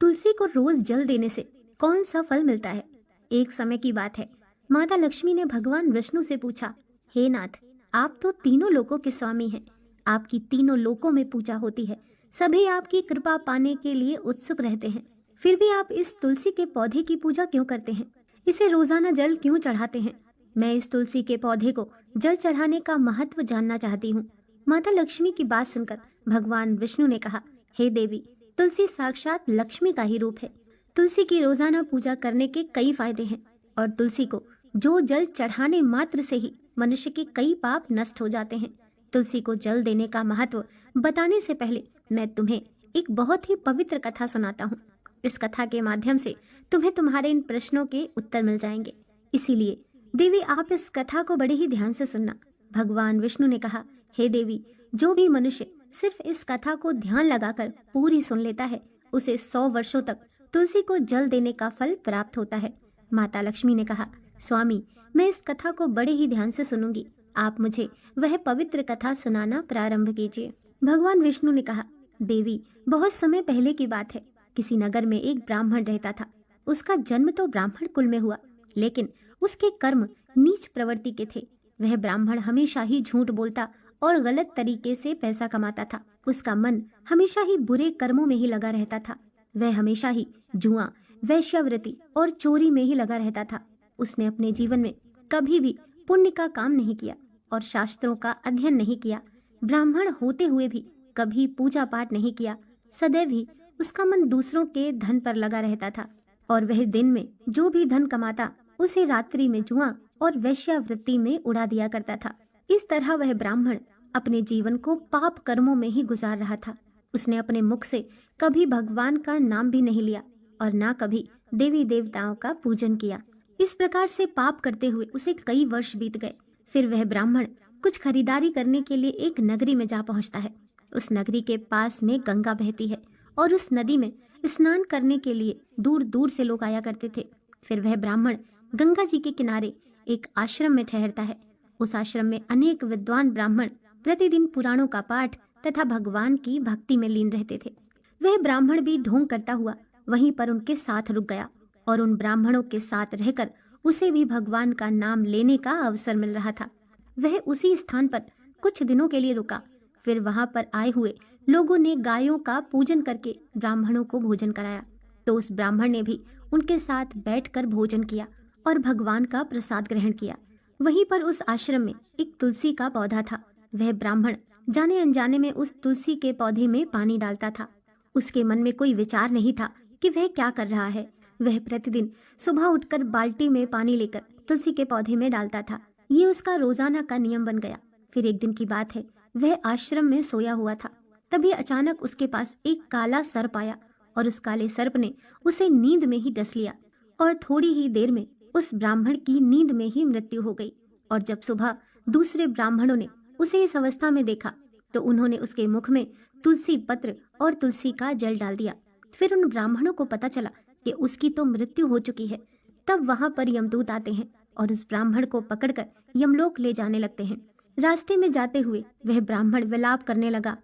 तुलसी को रोज जल देने से कौन सा फल मिलता है? एक समय की बात है, माता लक्ष्मी ने भगवान विष्णु से पूछा, हे नाथ, आप तो तीनों लोकों के स्वामी हैं। आपकी तीनों लोकों में पूजा होती है। सभी आपकी कृपा पाने के लिए उत्सुक रहते हैं। फिर भी आप इस तुलसी के पौधे की पूजा क्यों करते हैं? इसे रोजाना जल क्यों चढ़ाते हैं? मैं इस तुलसी के पौधे को जल चढ़ाने का महत्व जानना चाहती हूँ। माता लक्ष्मी की बात सुनकर भगवान विष्णु ने कहा, हे देवी, तुलसी साक्षात लक्ष्मी का ही रूप है। तुलसी की रोजाना पूजा करने के कई फायदे हैं और तुलसी को जो जल चढ़ाने मात्र से ही मनुष्य के कई पाप नष्ट हो जाते हैं। तुलसी को जल देने का महत्व बताने से पहले मैं तुम्हें एक बहुत ही पवित्र कथा सुनाता हूँ। इस कथा के माध्यम से तुम्हें तुम्हारे इन प्रश्नों के उत्तर मिल जाएंगे। इसीलिए देवी, आप इस कथा को बड़े ही ध्यान से सुनना। भगवान विष्णु ने कहा, हे देवी, जो भी मनुष्य सिर्फ इस कथा को ध्यान लगाकर पूरी सुन लेता है, उसे 100 वर्षों तक तुलसी को जल देने का फल प्राप्त होता है। माता लक्ष्मी ने कहा, स्वामी, मैं इस कथा को बड़े ही ध्यान से सुनूंगी। आप मुझे वह पवित्र कथा सुनाना प्रारंभ कीजिए। भगवान विष्णु ने कहा, देवी, बहुत समय पहले की बात है। किसी नगर में एक ब्राह्मण रहता था। उसका जन्म तो ब्राह्मण कुल में हुआ, लेकिन उसके कर्म नीच प्रवृत्ति के थे। वह ब्राह्मण हमेशा ही झूठ बोलता और गलत तरीके से पैसा कमाता था। उसका मन हमेशा ही बुरे कर्मों में ही लगा रहता था। वह हमेशा ही जुआ, वैश्यावृत्ति और चोरी में ही लगा रहता था। उसने अपने जीवन में कभी भी पुण्य का काम नहीं किया और शास्त्रों का अध्ययन नहीं किया। ब्राह्मण होते हुए भी कभी पूजा पाठ नहीं किया। सदैव ही उसका मन दूसरों के धन पर लगा रहता था और वह दिन में जो भी धन कमाता उसे रात्रि में जुआ और वैश्यावृत्ति में उड़ा दिया करता था। इस तरह वह ब्राह्मण अपने जीवन को पाप कर्मों में ही गुजार रहा था। उसने अपने मुख से कभी भगवान का नाम भी नहीं लिया और ना कभी देवी देवताओं का पूजन किया। इस प्रकार से पाप करते हुए उसे कई वर्ष बीत गए। फिर वह ब्राह्मण कुछ खरीदारी करने के लिए एक नगरी में जा पहुंचता है। उस नगरी के पास में गंगा बहती है और उस नदी में स्नान करने के लिए दूर दूर से लोग आया करते थे। फिर वह ब्राह्मण गंगा जी के किनारे एक आश्रम में ठहरता है। उस आश्रम में अनेक विद्वान ब्राह्मण प्रतिदिन पुराणों का पाठ तथा भगवान की भक्ति में लीन रहते थे। वह ब्राह्मण भी ढोंग करता हुआ वहीं पर उनके साथ रुक गया और उन ब्राह्मणों के साथ रहकर उसे भी भगवान का नाम लेने का अवसर मिल रहा था। वह उसी स्थान पर कुछ दिनों के लिए रुका। फिर वहां पर आए हुए लोगों ने गायों का पूजन करके ब्राह्मणों को भोजन कराया, तो उस ब्राह्मण ने भी उनके साथ बैठकर भोजन किया और भगवान का प्रसाद ग्रहण किया। वहीं पर उस आश्रम में एक तुलसी का पौधा था। वह ब्राह्मण जाने अनजाने में उस तुलसी के पौधे में पानी डालता था। उसके मन में कोई विचार नहीं था कि वह क्या कर रहा है। वह प्रतिदिन सुबह उठकर बाल्टी में पानी लेकर तुलसी के पौधे में डालता था। ये उसका रोजाना का नियम बन गया। फिर एक दिन की बात है, वह आश्रम में सोया हुआ था। तभी अचानक उसके पास एक काला सर्प आया और उस काले सर्प ने उसे नींद में ही डस लिया और थोड़ी ही देर में उस ब्राह्मण की नींद में ही मृत्यु हो गई। और जब सुबह दूसरे ब्राह्मणों ने उसे इस अवस्था में देखा तो उन्होंने उसके मुख में तुलसी पत्र और तुलसी का जल डाल दिया। फिर उन ब्राह्मणों को पता चला कि उसकी तो मृत्यु हो चुकी है। तब वहां पर यमदूत आते हैं और उस ब्राह्मण को पकड़कर यमलोक ले जाने लगते हैं। रास्ते में जाते हुए वह ब्राह्मण विलाप करने लगा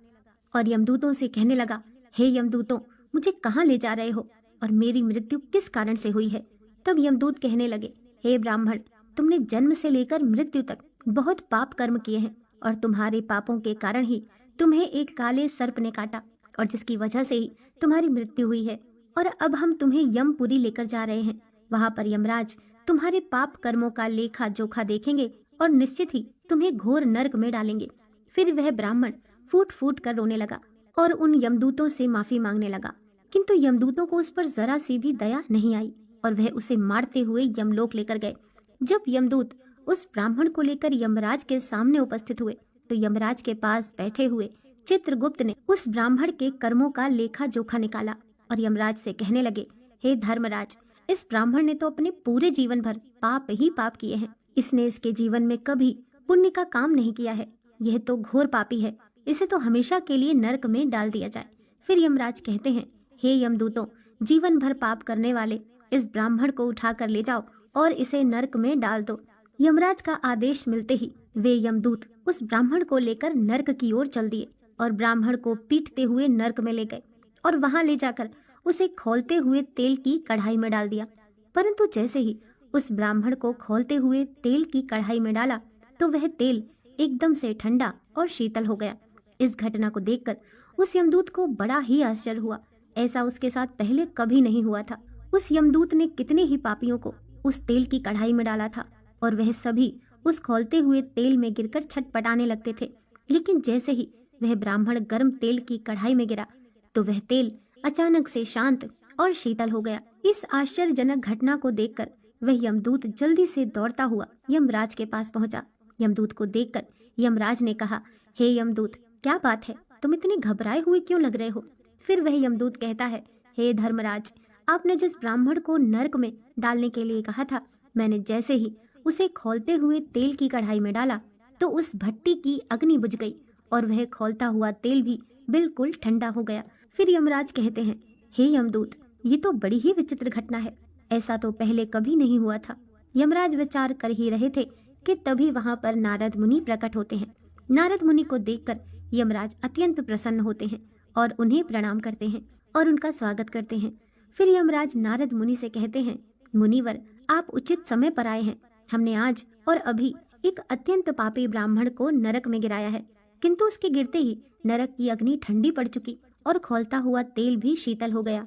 और यमदूतों से कहने लगा, हे यमदूतों, मुझे कहाँ ले जा रहे हो और मेरी मृत्यु किस कारण से हुई है? तब यमदूत कहने लगे, हे ब्राह्मण, तुमने जन्म से लेकर मृत्यु तक बहुत पाप कर्म किए हैं और तुम्हारे पापों के कारण ही तुम्हें एक काले सर्प ने काटा और जिसकी वजह से ही तुम्हारी मृत्यु हुई है। और अब हम तुम्हें यमपुरी लेकर जा रहे हैं। वहां पर यमराज तुम्हारे पाप कर्मों का लेखा जोखा देखेंगे और निश्चित ही तुम्हें घोर नरक में डालेंगे। फिर वह ब्राह्मण फूट फूट कर रोने लगा और उन यमदूतों से माफी मांगने लगा, किंतु यमदूतों को उस पर जरा सी भी दया नहीं आई और वह उसे मारते हुए यमलोक लेकर गए। जब यमदूत उस ब्राह्मण को लेकर यमराज के सामने उपस्थित हुए तो यमराज के पास बैठे हुए चित्रगुप्त ने उस ब्राह्मण के कर्मों का लेखा जोखा निकाला और यमराज से कहने लगे, हे धर्मराज, इस ब्राह्मण ने तो अपने पूरे जीवन भर पाप ही पाप किए हैं। इसने इसके जीवन में कभी पुण्य का काम नहीं किया है। यह तो घोर पापी है। इसे तो हमेशा के लिए नरक में डाल दिया जाए। फिर यमराज कहते हैं, हे यमदूतों, जीवन भर पाप करने वाले इस ब्राह्मण को उठा कर ले जाओ और इसे नरक में डाल दो। यमराज का आदेश मिलते ही वे यमदूत उस ब्राह्मण को लेकर नरक की ओर चल दिए और ब्राह्मण को पीटते हुए नरक में ले गए और वहां ले जाकर उसे खौलते हुए तेल की कढ़ाई में डाल दिया। परंतु जैसे ही उस ब्राह्मण को खौलते हुए तेल की कढ़ाई में डाला तो वह तेल एकदम से ठंडा और शीतल हो गया। इस घटना को देखकर उस यमदूत को बड़ा ही आश्चर्य हुआ। ऐसा उसके साथ पहले कभी नहीं हुआ था। उस यमदूत ने कितने ही पापियों को उस तेल की कढ़ाई में डाला था और वह सभी उस खौलते हुए तेल में गिरकर छटपटाने लगते थे। लेकिन जैसे ही वह ब्राह्मण गर्म तेल की कढ़ाई में गिरा तो वह तेल अचानक से शांत और शीतल हो गया। इस आश्चर्यजनक घटना को देखकर वह यमदूत जल्दी से दौड़ता हुआ यमराज के पास पहुंचा। यमदूत को देखकर यमराज ने कहा, हे यमदूत, क्या बात है, तुम इतने घबराए हुए क्यों लग रहे हो? फिर वह यमदूत कहता है, हे धर्मराज, आपने जिस ब्राह्मण को नरक में डालने के लिए कहा था, मैंने जैसे ही उसे खौलते हुए तेल की कढ़ाई में डाला तो उस भट्टी की अग्नि बुझ गई और वह खौलता हुआ तेल भी बिल्कुल ठंडा हो गया। फिर यमराज कहते हैं, हे यमदूत, ये तो बड़ी ही विचित्र घटना है, ऐसा तो पहले कभी नहीं हुआ था। यमराज विचार कर ही रहे थे कि तभी वहां पर नारद मुनि प्रकट होते हैं। नारद मुनि को देखकर यमराज अत्यंत प्रसन्न होते हैं और उन्हें प्रणाम करते हैं और उनका स्वागत करते हैं। फिर यमराज नारद मुनि से कहते हैं, मुनिवर, आप उचित समय पर आए हैं। हमने आज और अभी एक अत्यंत पापी ब्राह्मण को नरक में गिराया है, किंतु उसके गिरते ही नरक की अग्नि ठंडी पड़ चुकी और खौलता हुआ तेल भी शीतल हो गया।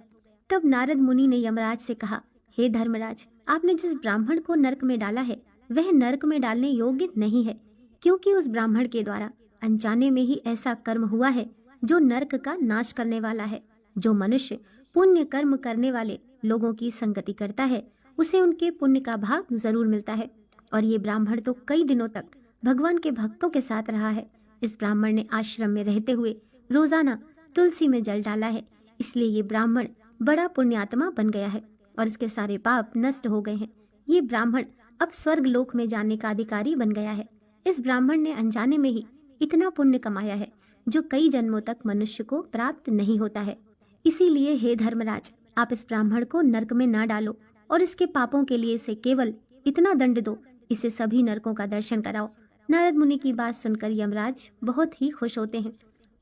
तब नारद मुनि ने यमराज से कहा, हे धर्मराज, आपने जिस ब्राह्मण को नरक में डाला है वह नरक में डालने योग्य नहीं है, क्योंकि उस ब्राह्मण के द्वारा अनजाने में ही ऐसा कर्म हुआ है जो नरक का नाश करने वाला है। जो मनुष्य पुण्य कर्म करने वाले लोगों की संगति करता है उसे उनके पुण्य का भाग जरूर मिलता है, और ये ब्राह्मण तो कई दिनों तक भगवान के भक्तों के साथ रहा है। इस ब्राह्मण ने आश्रम में रहते हुए रोजाना तुलसी में जल डाला है, इसलिए ये ब्राह्मण बड़ा पुण्यात्मा बन गया है और इसके सारे पाप नष्ट हो गए हैं। ये ब्राह्मण अब स्वर्ग लोक में जाने का अधिकारी बन गया है। इस ब्राह्मण ने अनजाने में ही इतना पुण्य कमाया है जो कई जन्मों तक मनुष्य को प्राप्त नहीं होता है। इसीलिए हे धर्मराज, आप इस ब्राह्मण को नरक में न डालो और इसके पापों के लिए इसे केवल इतना दंड दो, इसे सभी नरकों का दर्शन कराओ। नारद मुनि की बात सुनकर यमराज बहुत ही खुश होते हैं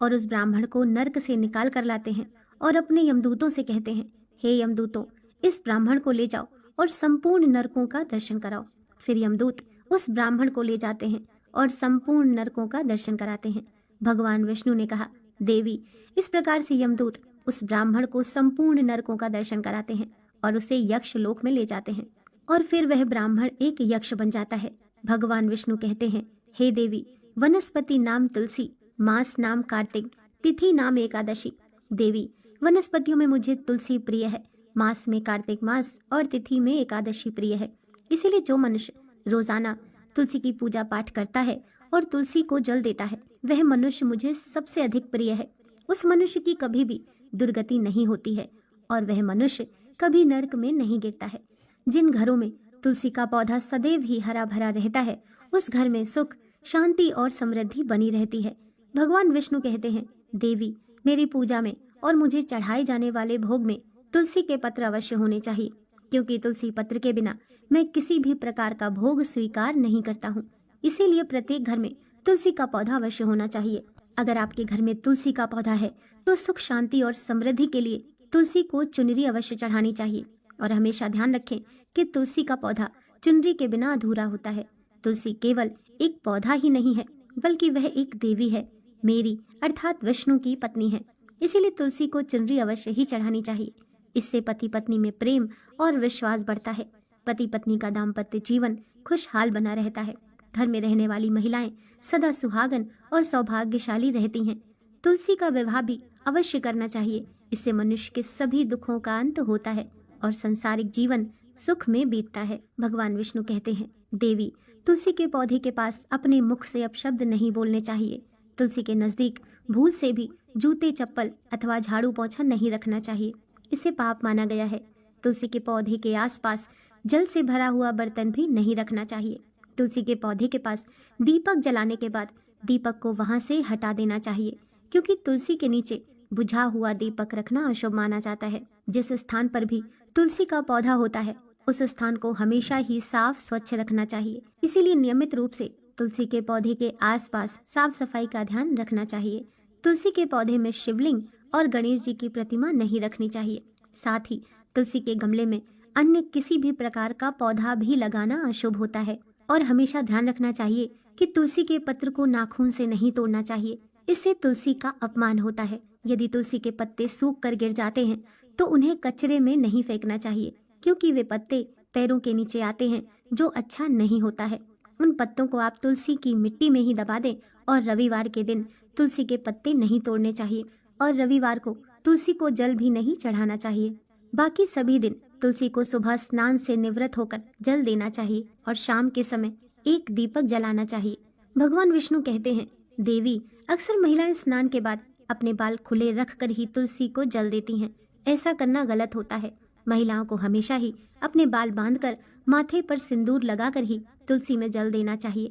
और उस ब्राह्मण को नरक से निकाल कर लाते हैं और अपने यमदूतों से कहते हैं, हे यमदूतों, इस ब्राह्मण को ले जाओ और संपूर्ण नरकों का दर्शन कराओ। फिर यमदूत उस ब्राह्मण को ले जाते हैं और संपूर्ण नरकों का दर्शन कराते हैं। भगवान विष्णु ने कहा, देवी, इस प्रकार से यमदूत उस ब्राह्मण को संपूर्ण नरकों का दर्शन कराते हैं और उसे यक्ष लोक में ले जाते हैं और फिर वह ब्राह्मण एक यक्ष बन जाता है। भगवान विष्णु कहते हैं, हे देवी, वनस्पति नाम तुलसी, मास नाम कार्तिक, तिथि नाम एकादशी। देवी, वनस्पतियों में मुझे तुलसी प्रिय है, मास में कार्तिक मास और तिथि में एकादशी प्रिय है। इसीलिए जो मनुष्य रोजाना तुलसी की पूजा पाठ करता है और तुलसी को जल देता है वह मनुष्य मुझे सबसे अधिक प्रिय है। उस मनुष्य की कभी भी दुर्गति नहीं होती है और वह मनुष्य कभी नरक में नहीं गिरता है। जिन घरों में तुलसी का पौधा सदैव ही हरा भरा रहता है उस घर में सुख, शांति और समृद्धि बनी रहती है। भगवान विष्णु कहते हैं, देवी, मेरी पूजा में और मुझे चढ़ाए जाने वाले भोग में तुलसी के पत्र अवश्य होने चाहिए, क्योंकि तुलसी पत्र के बिना मैं किसी भी प्रकार का भोग स्वीकार नहीं करता हूँ। इसीलिए प्रत्येक घर में तुलसी का पौधा अवश्य होना चाहिए। अगर आपके घर में तुलसी का पौधा है तो सुख, शांति और समृद्धि के लिए तुलसी को चुनरी अवश्य चढ़ानी चाहिए। और हमेशा ध्यान रखें कि तुलसी का पौधा चुनरी के बिना अधूरा होता है। तुलसी केवल एक पौधा ही नहीं है, बल्कि वह एक देवी है, मेरी अर्थात विष्णु की पत्नी है। इसीलिए तुलसी को चुनरी अवश्य ही चढ़ानी चाहिए। इससे पति पत्नी में प्रेम और विश्वास बढ़ता है। पति पत्नी का दाम्पत्य जीवन खुशहाल बना रहता है। घर में रहने वाली महिलाएं सदा सुहागन और सौभाग्यशाली रहती हैं। तुलसी का विवाह भी अवश्य करना चाहिए। इससे मनुष्य के सभी दुखों का अंत होता है और संसारिक जीवन सुख में बीतता है। भगवान विष्णु कहते हैं, देवी, तुलसी के पौधे के पास अपने मुख से अपशब्द नहीं बोलने चाहिए। तुलसी के नजदीक भूल से भी जूते, चप्पल अथवा झाड़ू पोंछा नहीं रखना चाहिए, इसे पाप माना गया है। तुलसी के पौधे के आसपास जल से भरा हुआ बर्तन भी नहीं रखना चाहिए। तुलसी के पौधे के पास दीपक जलाने के बाद दीपक को वहां से हटा देना चाहिए, क्योंकि तुलसी के नीचे बुझा हुआ दीपक रखना अशुभ माना जाता है। जिस स्थान पर भी तुलसी का पौधा होता है उस स्थान को हमेशा ही साफ स्वच्छ रखना चाहिए। इसीलिए नियमित रूप से तुलसी के पौधे के आसपास साफ सफाई का ध्यान रखना चाहिए। तुलसी के पौधे में शिवलिंग और गणेश जी की प्रतिमा नहीं रखनी चाहिए। साथ ही तुलसी के गमले में अन्य किसी भी प्रकार का पौधा भी लगाना अशुभ होता है। और हमेशा ध्यान रखना चाहिए कि तुलसी के पत्र को नाखून से नहीं तोड़ना चाहिए, इससे तुलसी का अपमान होता है। यदि तुलसी के पत्ते सूख कर गिर जाते हैं तो उन्हें कचरे में नहीं फेंकना चाहिए, क्योंकि वे पत्ते पैरों के नीचे आते हैं, जो अच्छा नहीं होता है। उन पत्तों को आप तुलसी की मिट्टी में ही दबा दें। और रविवार के दिन तुलसी के पत्ते नहीं तोड़ने चाहिए और रविवार को तुलसी को जल भी नहीं चढ़ाना चाहिए। बाकी सभी दिन तुलसी को सुबह स्नान से निवृत्त होकर जल देना चाहिए और शाम के समय एक दीपक जलाना चाहिए। भगवान विष्णु कहते हैं, देवी, अक्सर महिलाएं स्नान के बाद अपने बाल खुले रखकर ही तुलसी को जल देती हैं। ऐसा करना गलत होता है। महिलाओं को हमेशा ही अपने बाल बांधकर माथे पर सिंदूर लगाकर ही तुलसी में जल देना चाहिए।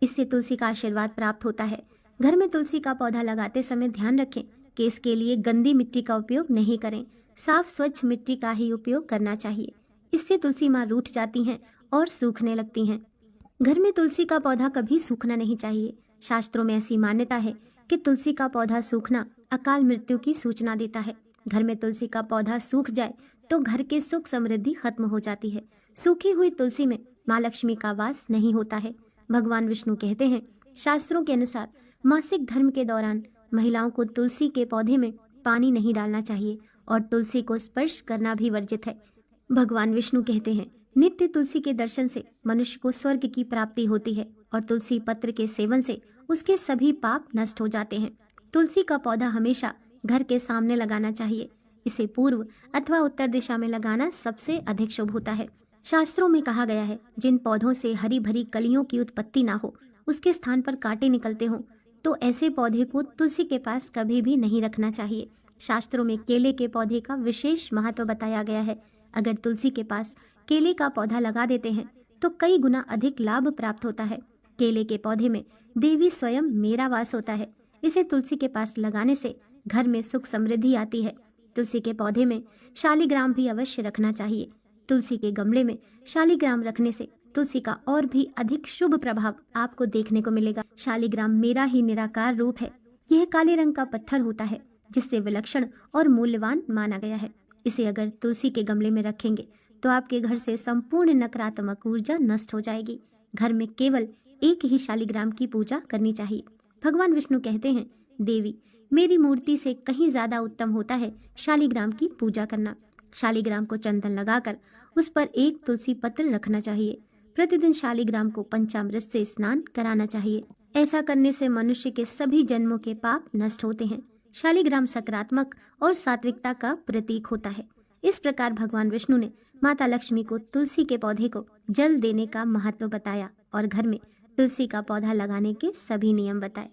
इससे तुलसी का आशीर्वाद प्राप्त होता है। घर में तुलसी का पौधा लगाते समय ध्यान रखें कि इसके लिए गंदी मिट्टी का उपयोग नहीं करें, साफ स्वच्छ मिट्टी का ही उपयोग करना चाहिए। इससे तुलसी माँ रूठ जाती हैं और सूखने लगती हैं। घर में तुलसी का पौधा कभी सूखना नहीं चाहिए। शास्त्रों में ऐसी मान्यता है कि तुलसी का पौधा सूखना अकाल मृत्यु की सूचना देता है। घर में तुलसी का पौधा सूख जाए तो घर के सुख समृद्धि खत्म हो जाती है। सूखी हुई तुलसी में माँ लक्ष्मी का वास नहीं होता है। भगवान विष्णु कहते हैं, शास्त्रों के अनुसार मासिक धर्म के दौरान महिलाओं को तुलसी के पौधे में पानी नहीं डालना चाहिए और तुलसी को स्पर्श करना भी वर्जित है। भगवान विष्णु कहते हैं, नित्य तुलसी के दर्शन से मनुष्य को स्वर्ग की प्राप्ति होती है और तुलसी पत्र के सेवन से उसके सभी पाप नष्ट हो जाते हैं। तुलसी का पौधा हमेशा घर के सामने लगाना चाहिए। इसे पूर्व अथवा उत्तर दिशा में लगाना सबसे अधिक शुभ होता है। शास्त्रों में कहा गया है, जिन पौधों से हरी भरी कलियों की उत्पत्ति ना हो, उसके स्थान पर कांटे निकलते हों, तो ऐसे पौधे को तुलसी के पास कभी भी नहीं रखना चाहिए। शास्त्रों में केले के पौधे का विशेष महत्व बताया गया है। अगर तुलसी के पास केले का पौधा लगा देते हैं तो कई गुना अधिक लाभ प्राप्त होता है। केले के पौधे में देवी स्वयं मेरा वास होता है। इसे तुलसी के पास लगाने से घर में सुख समृद्धि आती है। तुलसी के पौधे में शालिग्राम भी अवश्य रखना चाहिए। तुलसी के गमले में शालिग्राम रखने से तुलसी का और भी अधिक शुभ प्रभाव आपको देखने को मिलेगा। शालिग्राम मेरा ही निराकार रूप है। यह काले रंग का पत्थर होता है, जिससे विलक्षण और मूल्यवान माना गया है। इसे अगर तुलसी के गमले में रखेंगे तो आपके घर से संपूर्ण नकारात्मक ऊर्जा नष्ट हो जाएगी। घर में केवल एक ही शालिग्राम की पूजा करनी चाहिए। भगवान विष्णु कहते हैं, देवी, मेरी मूर्ति से कहीं ज्यादा उत्तम होता है शालिग्राम की पूजा करना। शालिग्राम को चंदन लगाकर उस पर एक तुलसी पत्र रखना चाहिए। प्रतिदिन शालिग्राम को पंचामृत से स्नान कराना चाहिए। ऐसा करने से मनुष्य के सभी जन्मों के पाप नष्ट होते हैं। शालिग्राम सकारात्मक और सात्विकता का प्रतीक होता है। इस प्रकार भगवान विष्णु ने माता लक्ष्मी को तुलसी के पौधे को जल देने का महत्व बताया और घर में तुलसी का पौधा लगाने के सभी नियम बताए।